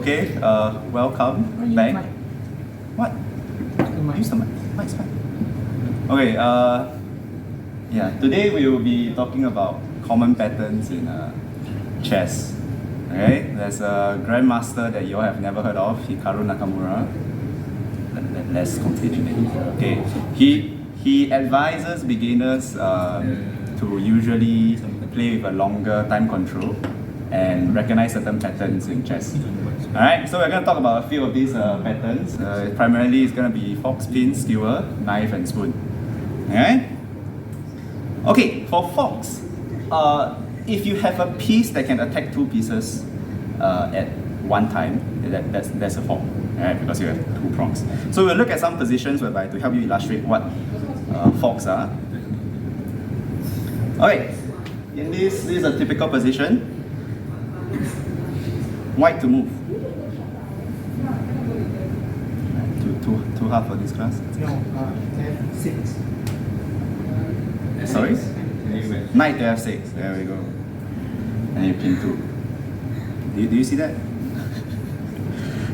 Okay, welcome back. What? Use the mic. Mic's fine. Okay, yeah, today we will be talking about common patterns in chess. Okay, there's a grandmaster that you all have never heard of, Hikaru Nakamura. Let's continue. Okay, he advises beginners to usually play with a longer time control and recognize certain patterns in chess. Alright, so we're going to talk about a few of these patterns. Primarily it's going to be fox, pin, skewer, knife and spoon. Alright? Okay, for fox, if you have a piece that can attack two pieces at one time, that's a fox. Alright, because you have two prongs. So we'll look at some positions whereby to help you illustrate what fox are. Okay, in this is a typical position. White to move. Too hard for this class? No, F6. Sorry? Knight to F6. There we go. And you pin 2. Do you see that?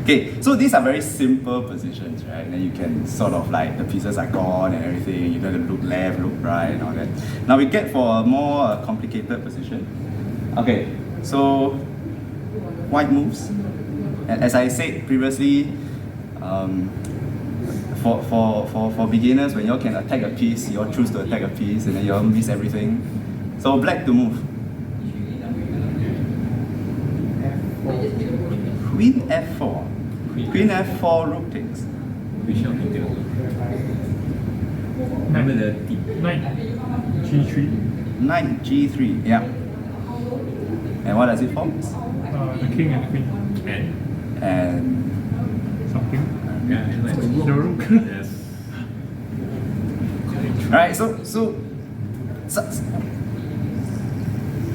Okay, so these are very simple positions, right? And then you can sort of like, the pieces are gone and everything. You don't have to look left, look right and all that. Now we get for a more complicated position. Okay, so white moves. As I said previously, for beginners, when you all can attack a piece, you all choose to attack a piece and then you all miss everything. So black to move. Queen F4. Queen F4, rook takes. Remember the Knight G3. Knight G3, yeah. And what does it form? The king and queen. And Something. Yeah, The rook. Yes. right, so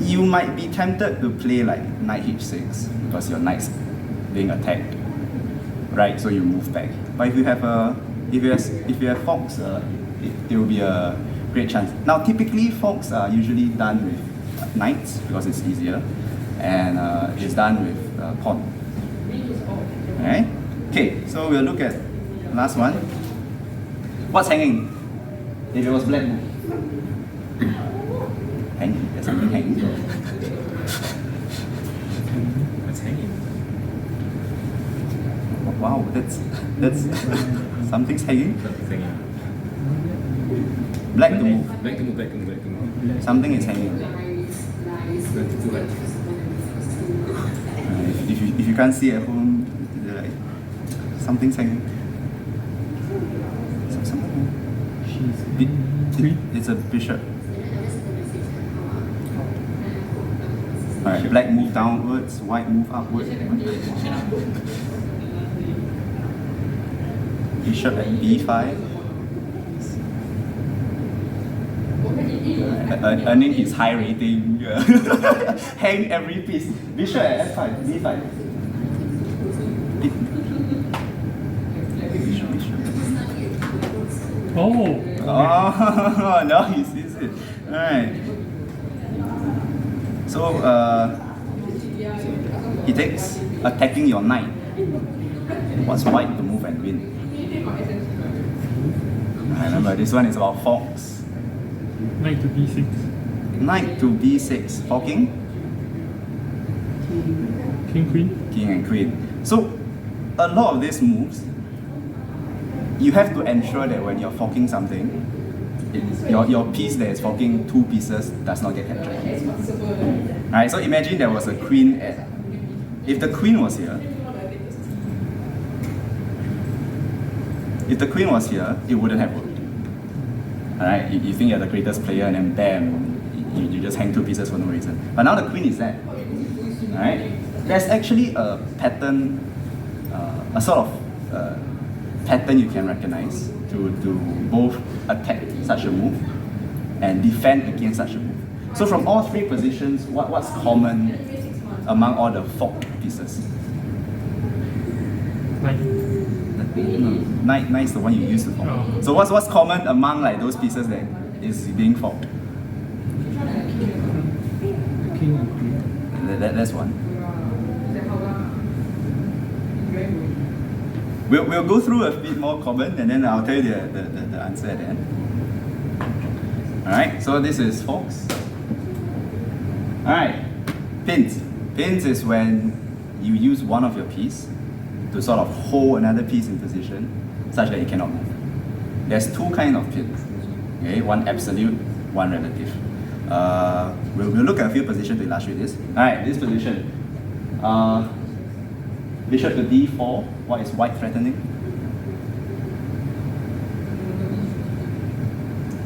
you might be tempted to play like knight h6 because your knight's being attacked, right? So you move back. But if you have fox, it will be a great chance. Now, typically fox are usually done with knights because it's easier, and it's done with pawn. Alright. Okay, so we'll look at last one. What's hanging? If it was black, hanging. There's something hanging. What's hanging? Wow, that's something's hanging. Something's hanging. Black to move. Back to move, back to move, back to move. Something is hanging. If you can't see at home, you're like, something's hanging. It's a bishop. Alright, black move downwards, white move upwards. Bishop at b5. Earning his high rating. Hang every piece. Bishop at f5, b5. Oh! Oh, now he sees it. Alright. So, he takes, attacking your knight. What's white to move and win? I remember this one is about fox. Knight to B6. Knight to b6, forking. King, queen. King and queen. So, a lot of these moves, you have to ensure that when you're forking something, your piece that is forking two pieces does not get captured. Alright, so imagine there was a queen at, if the queen was here, it wouldn't have worked. Alright, you think you're the greatest player and then bam, you just hang two pieces for no reason. But now the queen is there. Alright, there's actually a pattern, a sort of pattern you can recognize to both attack such a move and defend against such a move. So from all three positions, what's common among all the fork pieces? Knight. Knight is the one you use to fork. Oh. So what's common among like those pieces that is being forked? King and queen. That's one. We'll go through a bit more common and then I'll tell you the answer at the end. Alright, so this is forks. Alright, pins. Pins is when you use one of your piece to sort of hold another piece in position such that it cannot move. There's two kinds of pins. Okay, one absolute, one relative. We'll look at a few positions to illustrate this. Alright, this position. Bishop to d4, what is white threatening?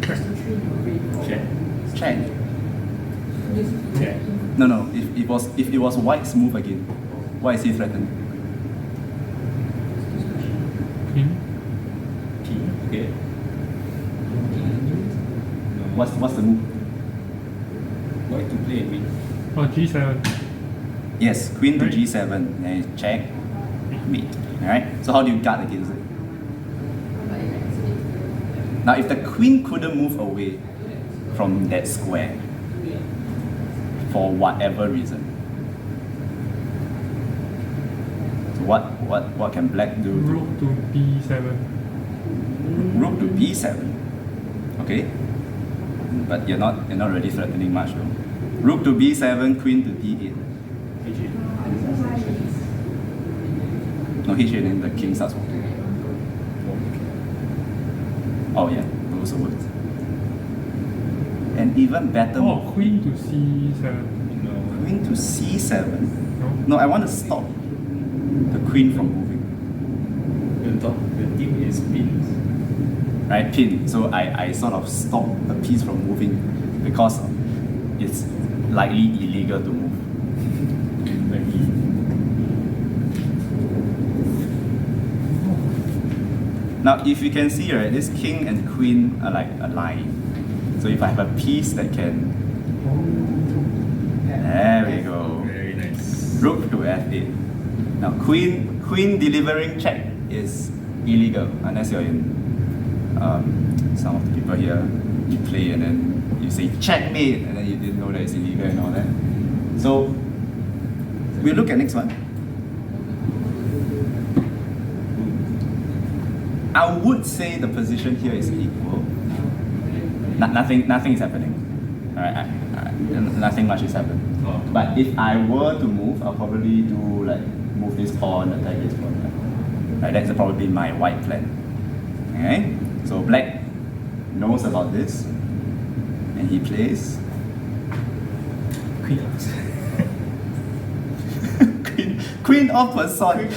Check. Check. Check. No, if it was white's move again, why is he threatening? King. King. Okay. No. What's the move? White to play with. Oh, G7. Yes, queen to Right. g7, then check, mate. Alright, so how do you guard against it? Now, if the queen couldn't move away from that square for whatever reason, so what can black do? Rook to B7. Rook to b7. Okay, but you're not really threatening much though. Rook to b7, queen to d8. No, H8 then the king starts walking. Oh yeah, those words. And even better Oh, move, queen to C7. No. queen to c7. No? No, I want to stop the queen from moving. The team is pins. Right, pin. So I sort of stop the piece from moving because it's likely illegal to move. Like Now, if you can see, right, this king and queen are like aligned. So if I have a piece that can, there we go. very nice. Rook to f8. Now, queen delivering check is illegal unless you're in some of the people here. You play and then you say checkmate, and then you didn't know that it's illegal and all that. So we'll look at next one. I would say the position here is equal. Nothing is happening. Alright, nothing much is happening. Oh. But if I were to move, I'll probably do like move this pawn, attack this pawn. Right, that's probably my white plan. Okay, so black knows about this, and he plays Queen out. queen off person.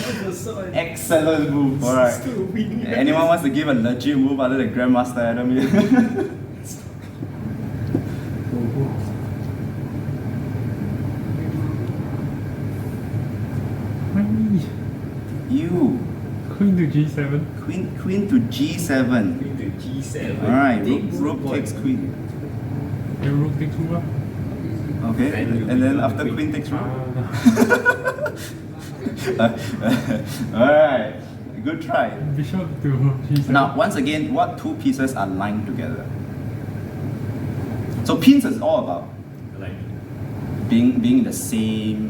Excellent move. Alright. Still winning. Anyone wants to give a legit move other than Grandmaster Adam here? You. Queen to G7. Queen to g7. Queen to G7. Alright, Takes rook pawn. takes queen. Then rook takes rook. Okay, Then you and then become after queen. queen takes rook. Ah, Alright, good try. bishop to G7. Now, once again, what two pieces are lined together? So pins is all about Like being in the same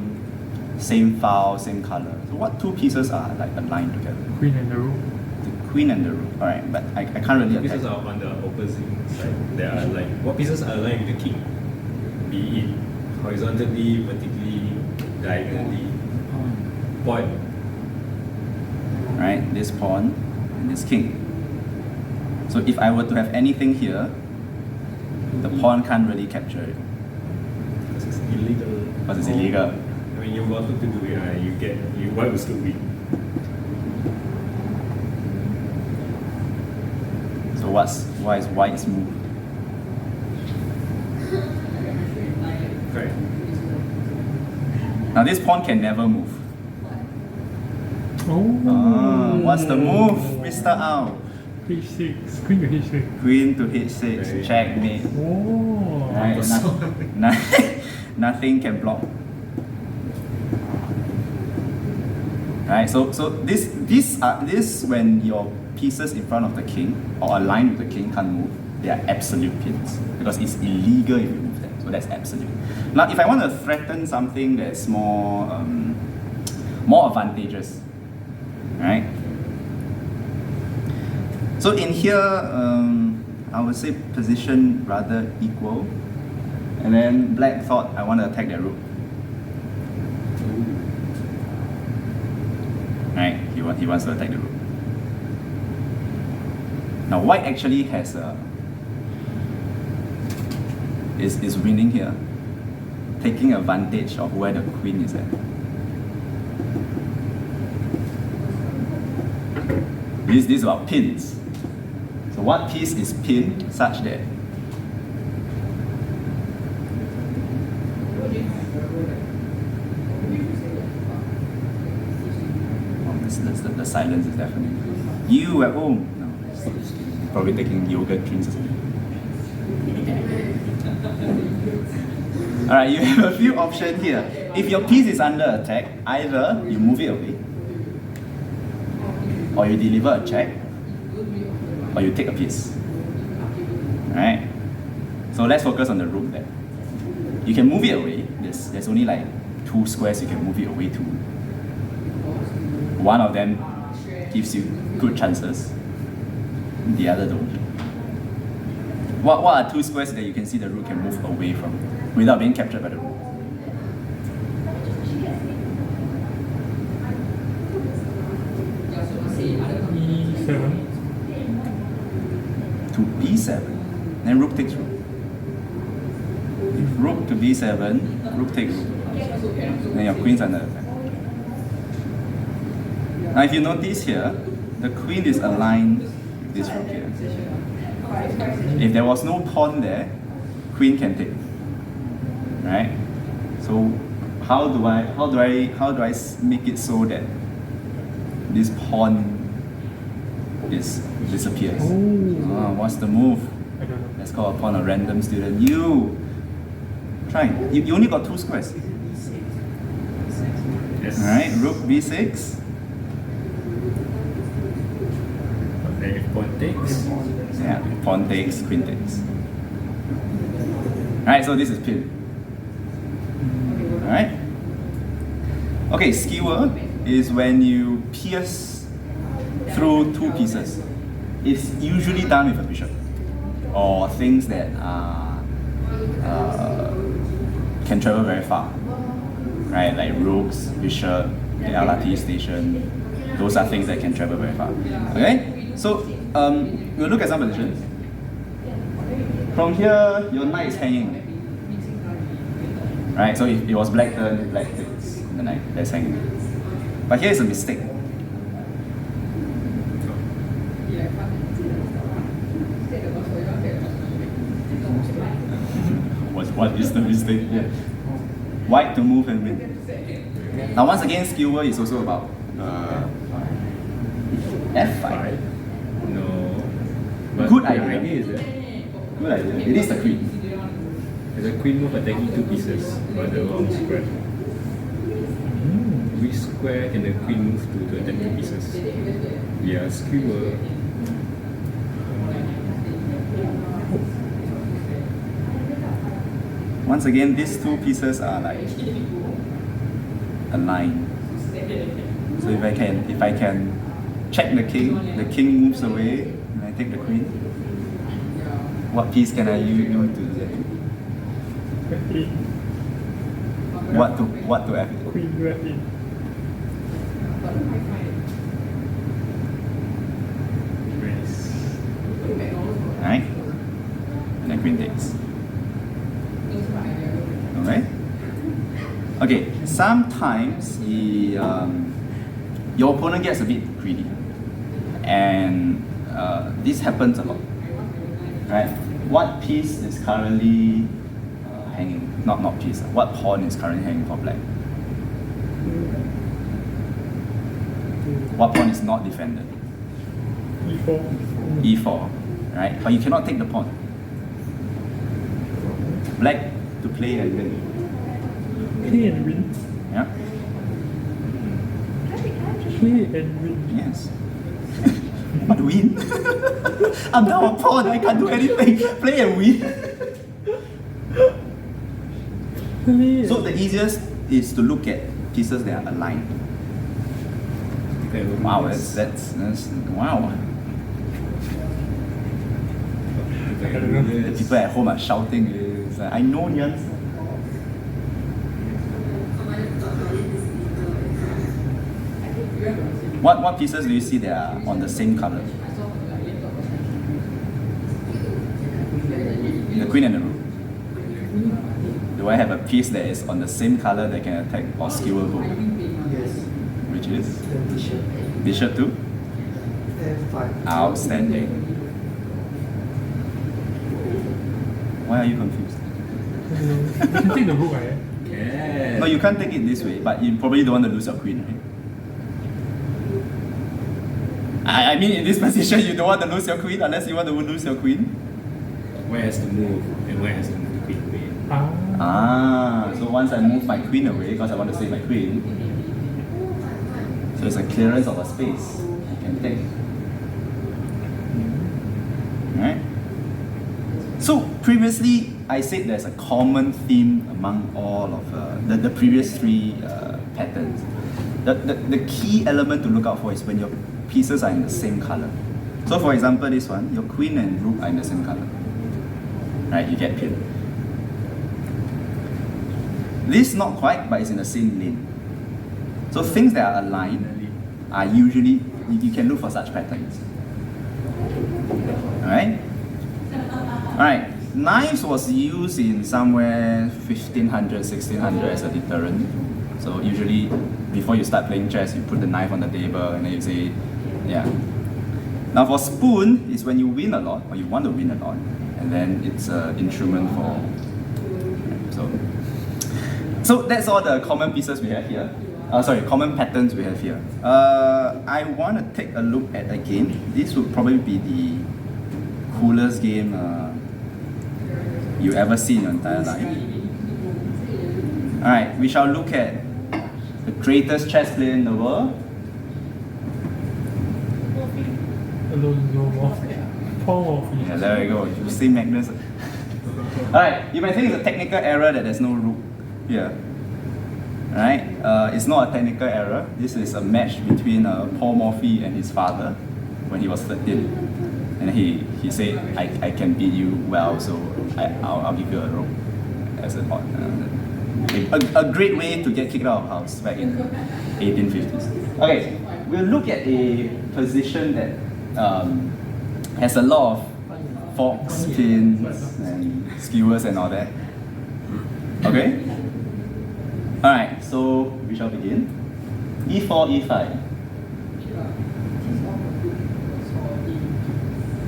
file, same color. So what two pieces are like aligned together? Queen and the rook. The queen and the rook. Alright, but I can't really what pieces attack. are on the opposite side. There are like what pieces are aligned with the king? Be it horizontally, vertically, diagonally. Point. Right, this pawn and this king. So if I were to have anything here, the pawn can't really capture it Because it's illegal. because it's illegal. I mean, you're welcome to do it. White will still win. So why is white's move? Correct. Now this pawn can never move. Oh. What's the move, Mr. Ao? H6. Queen to H6. Queen to h6, Very checkmate. Oh. Right, nothing can block. Right, so this when your pieces in front of the king or aligned with the king can't move, they are absolute pins because it's illegal if you move them. So that's absolute. Now, if I want to threaten something that's more advantageous, right? So in here, I would say position rather equal. And then black thought I want to attack that rook. Right, he wants to attack the rook. Now white actually has is winning here, taking advantage of where the queen is at. This is about pins. So what piece is pinned such that the silence is deafening. You at home? No, probably taking yogurt drinks or something. Alright, you have a few options here. If your piece is under attack, either you move it away, or you deliver a check, or you take a piece. Alright? So let's focus on the rook there. You can move it away. There's only like 2 squares you can move it away to. One of them gives you good chances, the other don't. What are 2 squares that you can see the rook can move away from without being captured by the rook? E7. To b7, then rook takes rook. If rook to b7, rook takes rook, then your queen's under attack. Now if you notice here, the queen is aligned with this rook here. If there was no pawn there, queen can take. Right? So how do I make it so that this pawn disappears? What's the move? I don't know. Let's call upon a random student. You try. You only got 2 squares. Yes. Alright, rook b6. Then if pawn takes. Yeah, pawn takes, queen takes. Alright, so this is pin. Alright? Okay, skewer is when you pierce through 2 pieces. It's usually done with a bishop or things that can travel very far. Right, like rooks, bishop, the LRT station. Those are things that can travel very far. Okay? So we'll look at some positions. From here, your knight is hanging. Right, so if it was black turn, black takes the knight, that's hanging. But here is a mistake. What is the mistake? Yeah. White to move and win. Now once again, skewer is also about f5. No. But Good the idea. is that Good idea. It is the queen. there's a queen move attacking 2 pieces on the wrong square. Which square can the queen move to attack 2 pieces? Yeah, skewer. Once again, these 2 pieces are like aligned. So if I can check the king moves away, and I take the queen. What piece can I use to F8. what to F8? Queen to F8. Alright? And then queen takes. Alright? Okay, sometimes your opponent gets a bit greedy. And this happens a lot. Right? What piece is currently hanging? Not piece. What pawn is currently hanging for black? What pawn is not defended? E4. E4. Right? But you cannot take the pawn. Black to play and win. Play and win. Yeah? Play and win. Yes. But win? I'm now a pawn, I can't do anything. Play and win. Play. So the easiest is to look at pieces that are aligned. Wow, that's wow. Like I don't know. The people at home are shouting. It's like, I know the answer. What pieces do you see that are on the same color? The queen and the rook. Do I have a piece that is on the same color that can attack or skewer both? Yes. Which is? The bishop. Bishop 2? F5. Outstanding. Why are you confused? You can take the rook, right? Yeah. No, you can't take it this way, but you probably don't want to lose your queen, right? I mean, in this position, you don't want to lose your queen unless you want to lose your queen. Where has to move and where has to move the queen away. So once I move my queen away, because I want to save my queen, so it's a clearance of a space I can take. Alright? So previously, I said there's a common theme among all of the previous three patterns. The key element to look out for is when your pieces are in the same color. So for example, this one, your queen and rook are in the same color. Right, you get pinned. This not quite, but it's in the same lane. So things that are aligned are usually, you can look for such patterns. Alright? Alright, knives was used in somewhere 1500, 1600 as a deterrent. So usually, before you start playing chess, you put the knife on the table and then you say, yeah. Now for spoon, is when you win a lot, or you want to win a lot, and then it's an instrument for, so that's all the common pieces we have here. Common patterns we have here. I want to take a look at again. This would probably be the coolest game you ever see in your entire life. Alright, we shall look at the greatest chess player in the world. Yeah, there we go. You see Magnus. Alright, you might think it's a technical error that there's no rook here. Alright, it's not a technical error. This is a match between Paul Morphy and his father when he was 13. And he said, I can beat you well, so I'll give you a rook as a great way to get kicked out of house back in 1850s. Okay, we'll look at a position that has a lot of forks, pins, and skewers and all that. Okay? Alright, so we shall begin. E4, E5.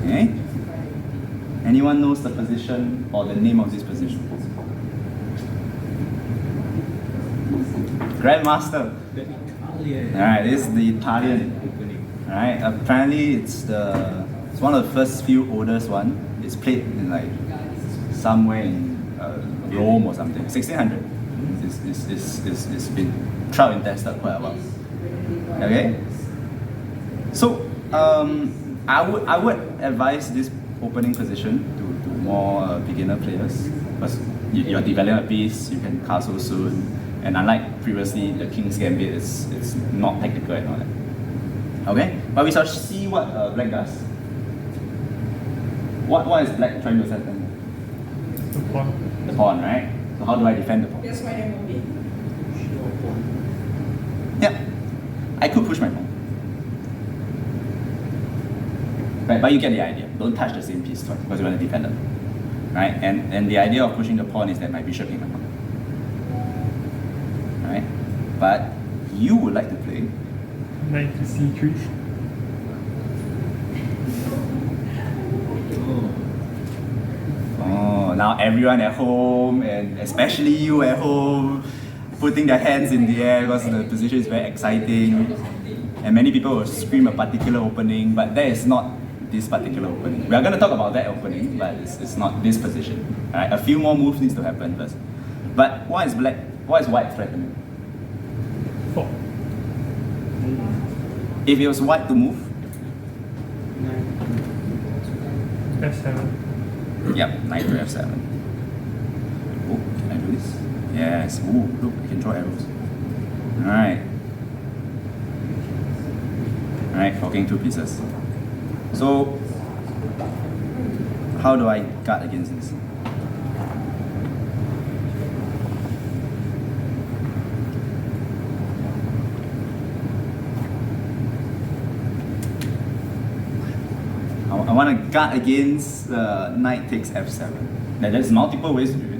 Okay? Anyone knows the position or the name of this position? Grandmaster. Alright, this is the Italian. Alright, apparently it's one of the first few oldest one. It's played in like somewhere in Rome or something. 1600. It's been tried and tested quite a while. Okay? So I would advise this opening position to more beginner players, because you're developing a piece, you can castle soon, and unlike previously the King's Gambit, it's not technical and all that. Okay? But we shall see what black does. What is black trying to set them? The pawn. The pawn, right? So how do I defend the pawn? That's why they're moving. Yeah, I could push my pawn. Right, but you get the idea. Don't touch the same piece twice because you want to defend it. Right? And the idea of pushing the pawn is that my bishop in my pawn. Right? But you would like to play Knight to C3. Oh, now everyone at home, and especially you at home, putting their hands in the air because the position is very exciting. And many people will scream a particular opening, but that is not this particular opening. We are going to talk about that opening, but it's not this position. Alright, a few more moves needs to happen first. But why is white threatening? 4. If it was white to move, F7. yep, knight to F7. Oh, can I do this? Yes. Ooh, look, I can draw arrows. Alright. Alright, forking 2 pieces. So, How do I guard against this? I want to guard against knight takes f7. Now, there's multiple ways to do it.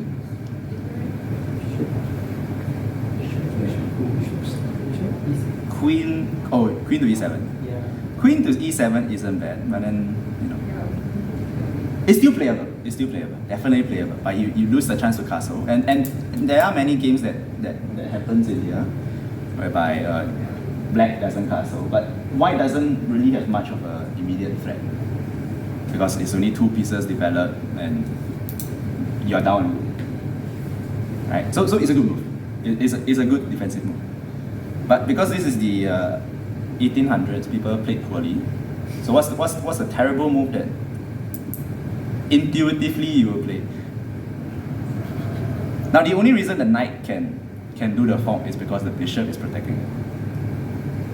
Queen to e7. Yeah. Queen to e7 isn't bad, but then, it's still playable. It's still playable. Definitely playable. But you lose the chance to castle. And there are many games that happens in here, whereby black doesn't castle, but white doesn't really have much of an immediate threat. Because it's only two pieces developed and you're down. Right? So it's a good move. It's a good defensive move. But because this is the 1800s, people played poorly. So what's the terrible move that intuitively you will play? Now the only reason the knight can do the fork is because the bishop is protecting it.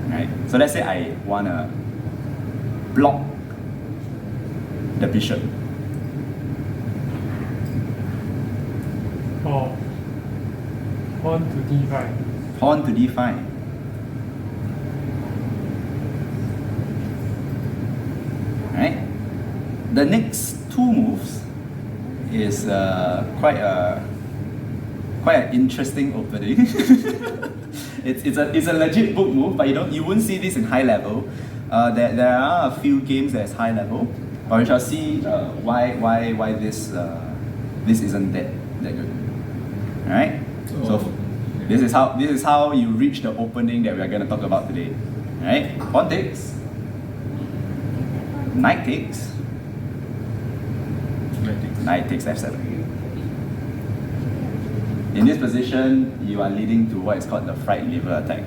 Right? So let's say I wanna block the bishop. Or pawn to d5. Pawn to d5. Right? The next two moves is quite an interesting opening. it's a legit book move, but you won't see this in high level. There are a few games that's high level, but we shall see why this isn't that good. Alright? So this is how you reach the opening that we are going to talk about today. Alright? Pawn takes. Knight takes. Knight takes f7. In this position, you are leading to what is called the fright lever attack.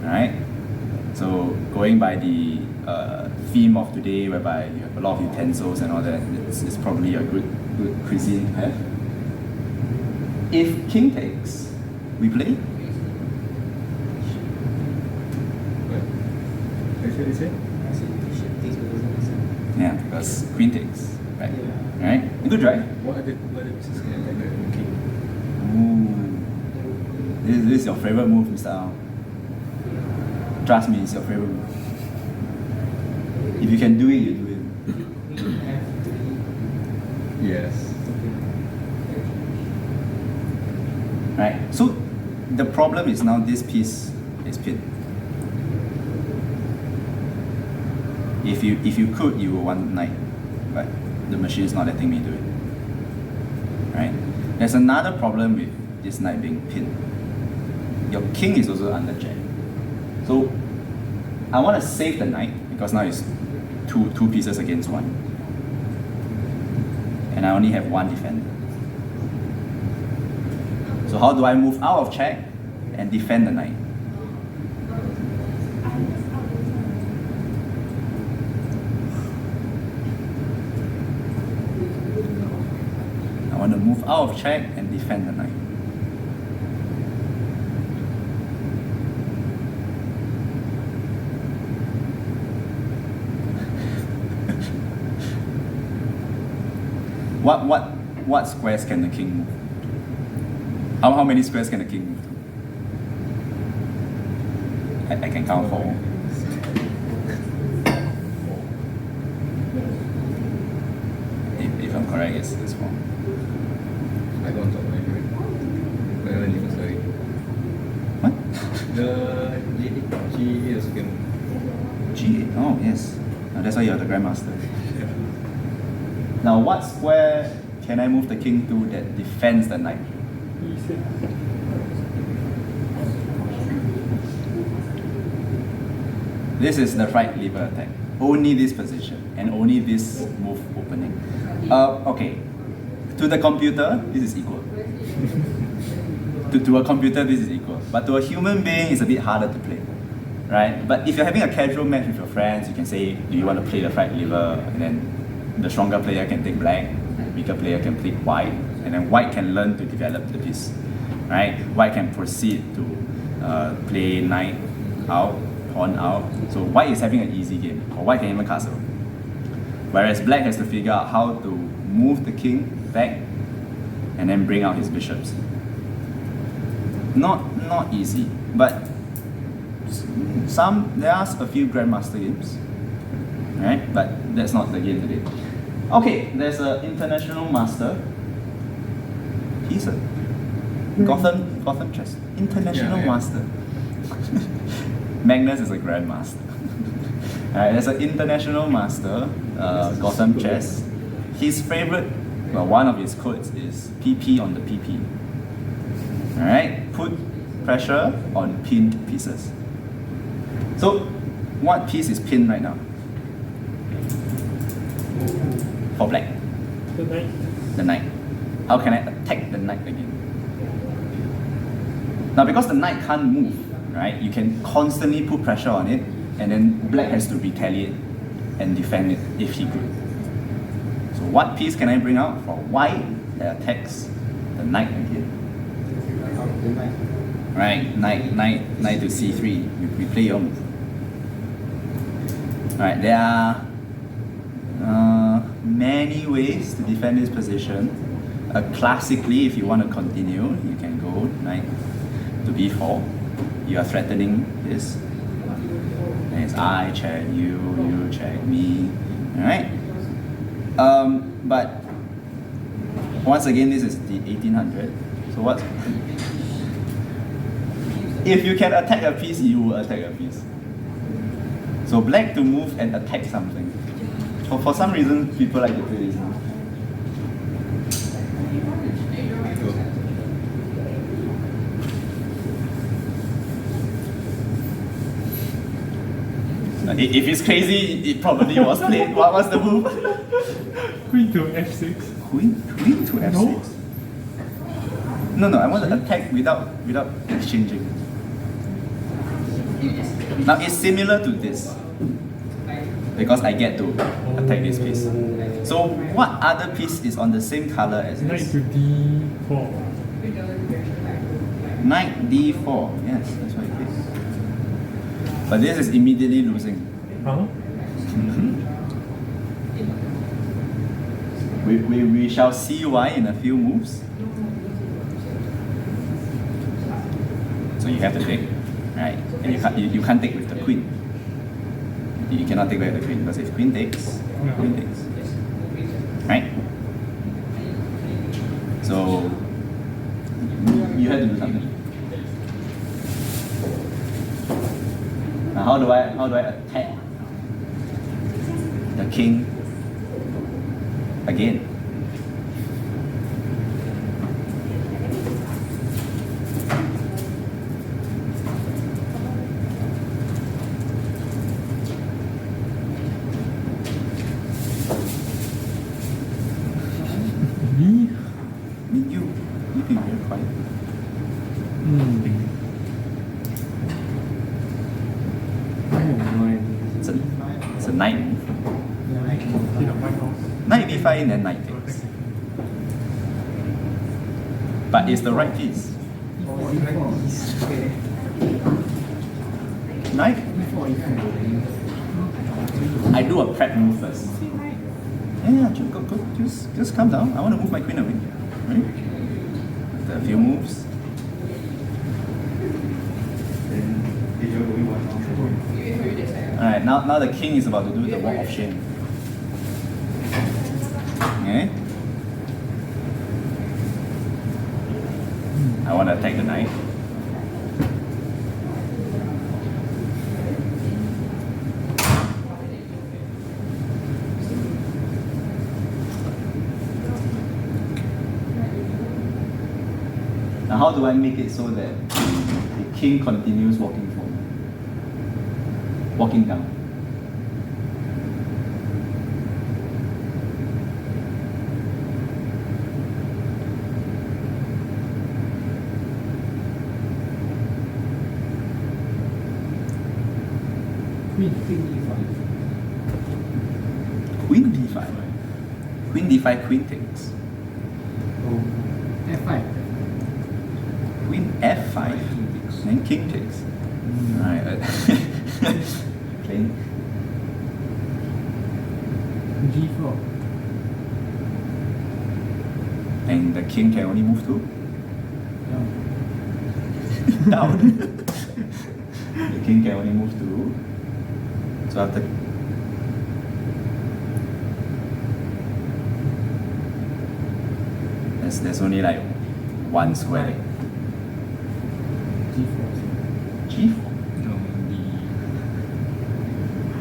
Alright? So going by the theme of today, whereby you have a lot of utensils and all that, it's probably a good cuisine to have. If king takes, we play. What is it? Yeah, because queen takes, right? Yeah. Right? A good drive. What other pieces can attack the king? Ooh. This is your favorite move, Mr. Ao. Trust me, it's your favorite move. If you can do it, you do it. Yes. Right? So the problem is now this piece is pinned. If you could, you would want knight, but the machine is not letting me do it. Right? There's another problem with this knight being pinned. Your king is also under check. So I want to save the knight because now it's two pieces against one, and I only have one defender. So how do I move out of check and defend the knight? I want to move out of check and defend the knight. What squares can the king move? How many squares can the king move to? I can count 4. If I'm correct, it's 4. I don't talk my favorite. Sorry. What? The G8 also can. G8. Oh yes. That's why you're the grandmaster. Yeah. Now, what square can I move the king to that defends the knight? e6. This is the right lever attack. Only this position and only this move opening. Okay. To the computer, this is equal. to a computer, this is equal. But to a human being, it's a bit harder to play. Right? But if you're having a casual match with your friends, you can say, do you want to play the right lever? And then the stronger player can take black, the weaker player can play white, and then white can learn to develop the piece. Right? White can proceed to play knight out, pawn out. So white is having an easy game, or white can even castle. Whereas black has to figure out how to move the king back and then bring out his bishops. Not easy, but there are a few Grandmaster games, right? But that's not the game today. Okay, there's an international master. He's a Gotham chess. International master. Magnus is a grandmaster. Alright, there's an international master, Gotham chess. His favorite, well, one of his quotes is PP on the PP. Alright, put pressure on pinned pieces. So, what piece is pinned right now? For black. The knight. The knight. How can I attack the knight again? Now, because the knight can't move, right? You can constantly put pressure on it, and then black has to retaliate and defend it if he could. So, what piece can I bring out for white that attacks the knight again? Right, knight to c3. We play your move. Alright, there are many ways to defend this position. Classically, if you want to continue, you can go knight to b4. You are threatening this. And it's I check you, you check me. Alright? But once again, this is the 1800. So what? If you can attack a piece, you will attack a piece. So black to move and attack something. For some reason, people like to play this move. If it's crazy, it probably was played. What was the move? Queen to f6. Queen to f6. No, I want to attack without exchanging. Now it's similar to this because I get to attack this piece. So what other piece is on the same color as Knight this? to d4. Knight d4. Yes, that's what it is. But this is immediately losing. Huh? We shall see why in a few moves. So you have to take, right? And you can't take with the queen. You cannot take with the queen because if queen takes, right? So you have to do something. Now how do I attack the king again? Me? You think very quiet. It's a knight move. King of my house. Knight b5 and then knight takes. But it's the right piece. Knight? I do a prep move first. Yeah, just calm down. I want to move my queen away. Right? After a few moves. Alright, now the king is about to do the walk of shame. Okay? I want to attack the knight. Now how do I make it so that the king continues walking forward? Walking down. Queen d5. Queen d5, queen takes. F5. Queen f5, then king takes. Alright. Playing. G4. And the king can only move to down. The king can only move to. So after there's only like one square. G4.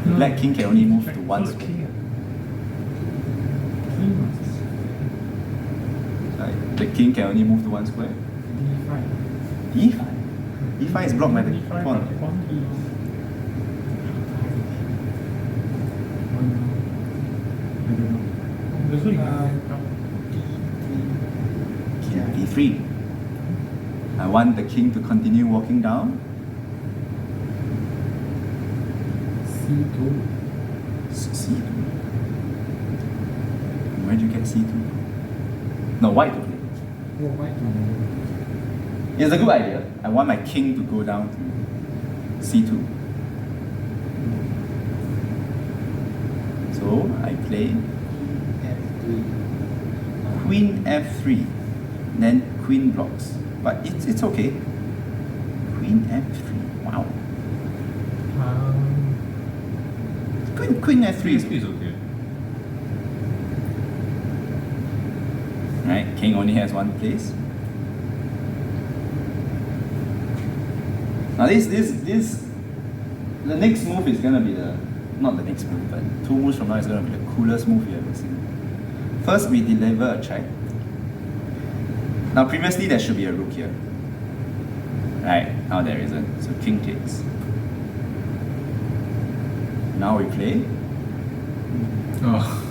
No, Black king can only move to one square. Right. The king can only move to one square. D5. D5 is blocked by the pawn. King D3. I want the king to continue walking down. C2. Where'd you get C2? No, white to play. It's a good idea. I want my king to go down to C2. So I play Queen F3. Then Queen blocks. But it's okay. Queen F3. Wow. Queen F3 is is okay. right. King only has one place. Now the next move is gonna be not the next move, but 2 moves from now is gonna be the coolest move you ever seen. First we deliver a check. Now previously there should be a rook here. Right, now there isn't. So king takes. Now we play. Oh.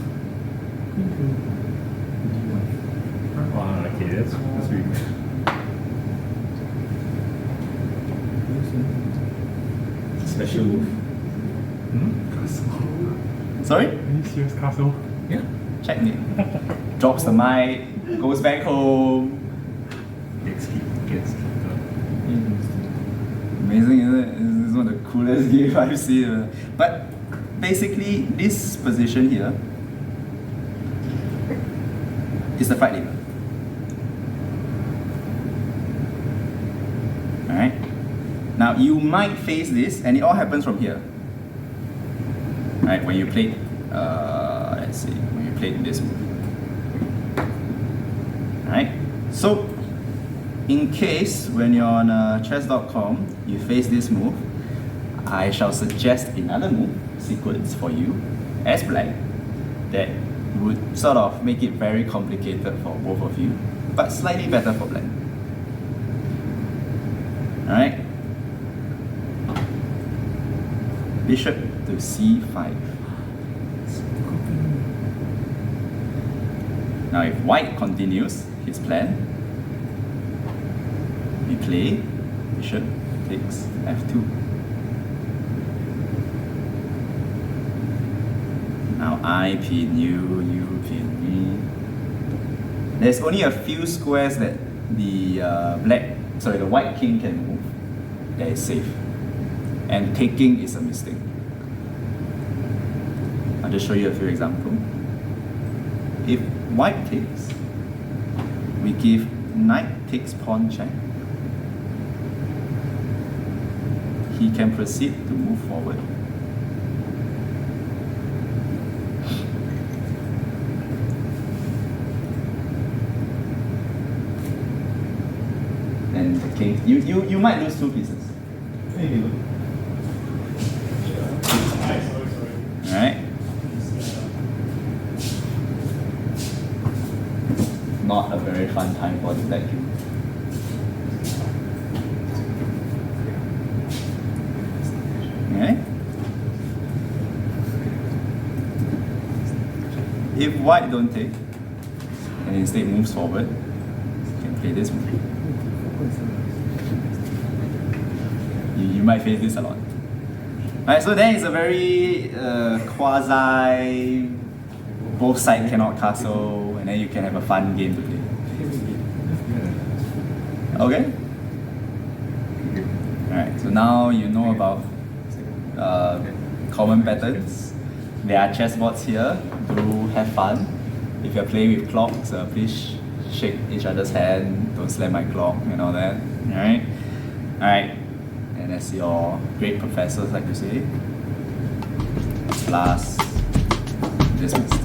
Wow, okay, that's weird. Special move. Sorry? Serious castle. Yeah. Checkmate. Drops the mic, goes back home. Gets kicked out. Amazing, isn't it? This is one of the coolest games I've seen. But basically, this position here is the fight lever. Alright? Now, you might face this, and it all happens from here. Right? When you played, let's see, when you played this move. Alright? So, in case when you're on chess.com, you face this move, I shall suggest another move sequence for you as black that would sort of make it very complicated for both of you, but slightly better for black. Alright? Bishop to c5. Now if white continues his plan, we play bishop takes f2. Now I pin you, you pin me. There's only a few squares that the the white king can move that is safe. And taking is a mistake. I'll just show you a few examples. If white takes, we give knight takes pawn check. He can proceed to move forward. And the king, you might lose 2 pieces. Alright? Not a very fun time for the black king. Alright? If white don't take, and instead moves forward, you can play this move. You might face this a lot. Alright, so then it's a very quasi, both sides cannot castle, and then you can have a fun game to play. Okay? Alright, so now you know about common patterns. There are chessboards here. Do have fun. If you're playing with clocks, please shake each other's hand, don't slam my clock and all that. Alright? Alright. And as your great professors like to say, last dismissed.